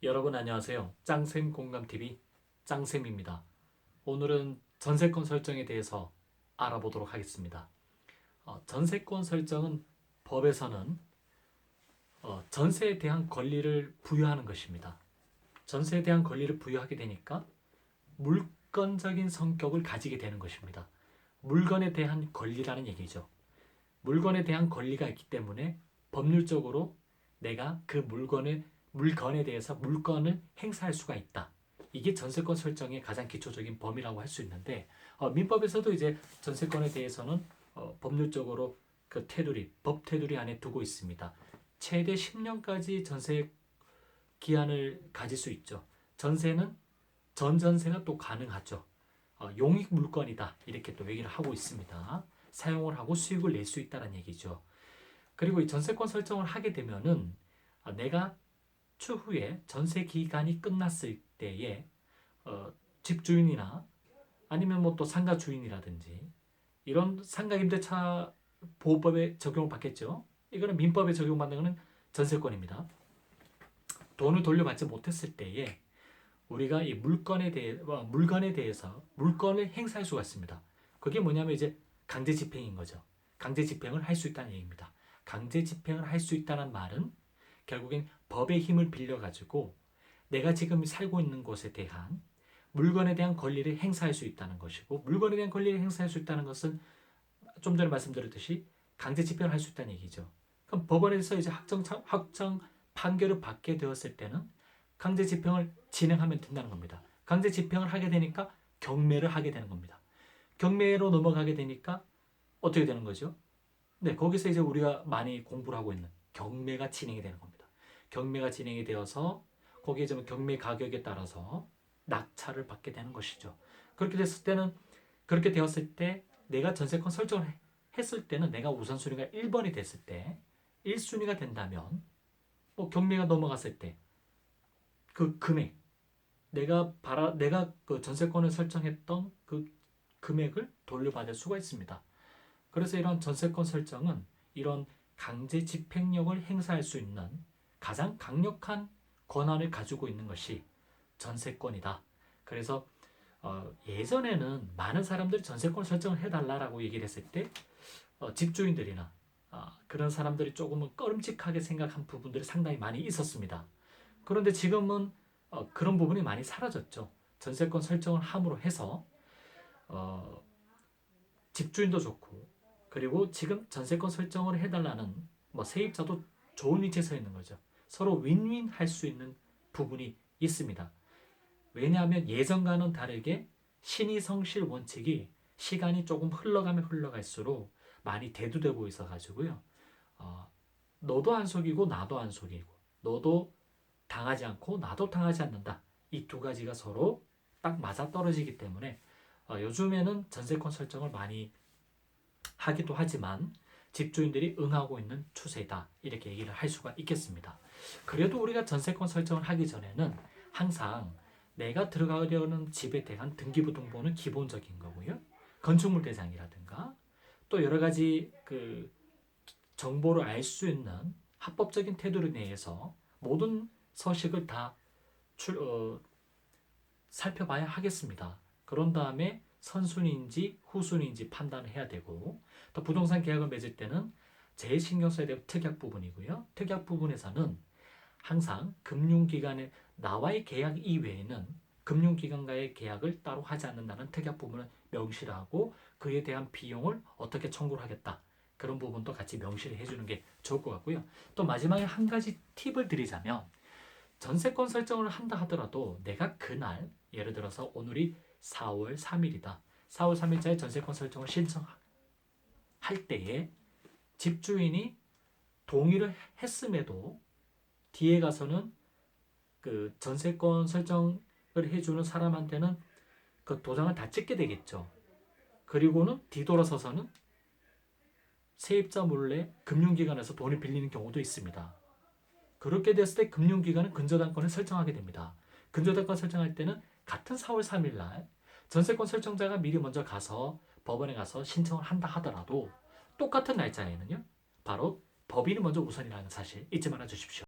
여러분 안녕하세요. 짱쌤 공감TV 짱쌤입니다. 오늘은 전세권 설정에 대해서 알아보도록 하겠습니다. 전세권 설정은 법에서는 전세에 대한 권리를 부여하는 것입니다. 전세에 대한 권리를 부여하게 되니까 물권적인 성격을 가지게 되는 것입니다. 물건에 대한 권리라는 얘기죠. 물건에 대한 권리가 있기 때문에 법률적으로 내가 그 물건에 대해서 물건을 행사할 수가 있다. 이게 전세권 설정의 가장 기초적인 범위라고 할 수 있는데 민법에서도 이제 전세권에 대해서는 법률적으로 그 법 테두리 안에 두고 있습니다. 최대 10년까지 전세 기한을 가질 수 있죠. 전세는 전전세가 또 가능하죠. 용익 물건이다 이렇게 또 얘기를 하고 있습니다. 사용을 하고 수익을 낼 수 있다는 얘기죠. 그리고 이 전세권 설정을 하게 되면은 내가 추후에 전세 기간이 끝났을 때에 집주인이나 아니면 뭐 또 상가 주인이라든지 이런 상가 임대차 보호법에 적용을 받겠죠. 이거는 민법에 적용받는 것은 전세권입니다. 돈을 돌려받지 못했을 때에 우리가 이 물건에 대해서 물건을 행사할 수가 있습니다. 그게 뭐냐면 이제 강제 집행인 거죠. 강제 집행을 할 수 있다는 얘기입니다. 강제 집행을 할 수 있다는 말은 결국엔 법의 힘을 빌려가지고 내가 지금 살고 있는 곳에 대한 물건에 대한 권리를 행사할 수 있다는 것이고, 물건에 대한 권리를 행사할 수 있다는 것은 좀 전에 말씀드렸듯이 강제 집행을 할 수 있다는 얘기죠. 그럼 법원에서 이제 확정 판결을 받게 되었을 때는 강제 집행을 진행하면 된다는 겁니다. 강제 집행을 하게 되니까 경매를 하게 되는 겁니다. 경매로 넘어가게 되니까 어떻게 되는 거죠? 네, 거기서 이제 우리가 많이 공부를 하고 있는 경매가 진행이 되는 겁니다. 경매가 진행이 되어서 거기에 좀 경매 가격에 따라서 낙찰을 받게 되는 것이죠. 그렇게 됐을 때는 그렇게 되었을 때 내가 전세권 설정을 했을 때는 내가 우선순위가 1번이 됐을 때 1순위가 된다면 뭐 경매가 넘어갔을 때 그 금액 내가 그 전세권을 설정했던 그 금액을 돌려받을 수가 있습니다. 그래서 이런 전세권 설정은 이런 강제 집행력을 행사할 수 있는 가장 강력한 권한을 가지고 있는 것이 전세권이다. 그래서 예전에는 많은 사람들이 전세권 설정을 해달라고 얘기를 했을 때 집주인들이나 그런 사람들이 조금은 꺼림칙하게 생각한 부분들이 상당히 많이 있었습니다. 그런데 지금은 그런 부분이 많이 사라졌죠. 전세권 설정을 함으로 해서 어, 집주인도 좋고 그리고 지금 전세권 설정을 해달라는 뭐 세입자도 좋은 위치에 서 있는 거죠. 서로 윈윈 할 수 있는 부분이 있습니다. 왜냐하면 예전과는 다르게 신의성실 원칙이 시간이 조금 흘러가면 흘러갈수록 많이 대두되고 있어 가지고요. 어, 너도 안 속이고 나도 안 속이고 너도 당하지 않고 나도 당하지 않는다. 이 두 가지가 서로 딱 맞아 떨어지기 때문에 요즘에는 전세권 설정을 많이 하기도 하지만 집주인들이 응하고 있는 추세다. 이렇게 얘기를 할 수가 있겠습니다. 그래도 우리가 전세권 설정을 하기 전에는 항상 내가 들어가려는 집에 대한 등기부등본은 기본적인 거고요. 건축물 대장이라든가 또 여러 가지 그 정보를 알 수 있는 합법적인 테두리 내에서 모든 서식을 다 살펴봐야 하겠습니다. 그런 다음에 선순위인지 후순위인지 판단을 해야 되고 또 부동산 계약을 맺을 때는 제일 신경 써야 될 특약 부분이고요. 특약 부분에서는 항상 금융기관에 나와의 계약 이외에는 금융기관과의 계약을 따로 하지 않는다는 특약 부분을 명시를 하고 그에 대한 비용을 어떻게 청구를 하겠다. 그런 부분도 같이 명시를 해주는 게 좋을 것 같고요. 또 마지막에 한 가지 팁을 드리자면 전세권 설정을 한다 하더라도 내가 그날 예를 들어서 오늘이 4월 3일이다. 4월 3일자에 전세권 설정을 신청할 때에 집주인이 동의를 했음에도 뒤에 가서는 그 전세권 설정을 해주는 사람한테는 그 도장을 다 찍게 되겠죠. 그리고는 뒤돌아서서는 세입자 몰래 금융기관에서 돈을 빌리는 경우도 있습니다. 그렇게 됐을 때 금융기관은 근저당권을 설정하게 됩니다. 근저당권 설정할 때는 같은 4월 3일 날 전세권 설정자가 미리 먼저 가서 법원에 가서 신청을 한다 하더라도 똑같은 날짜에는요. 바로 법인이 먼저 우선이라는 사실 잊지 말아 주십시오.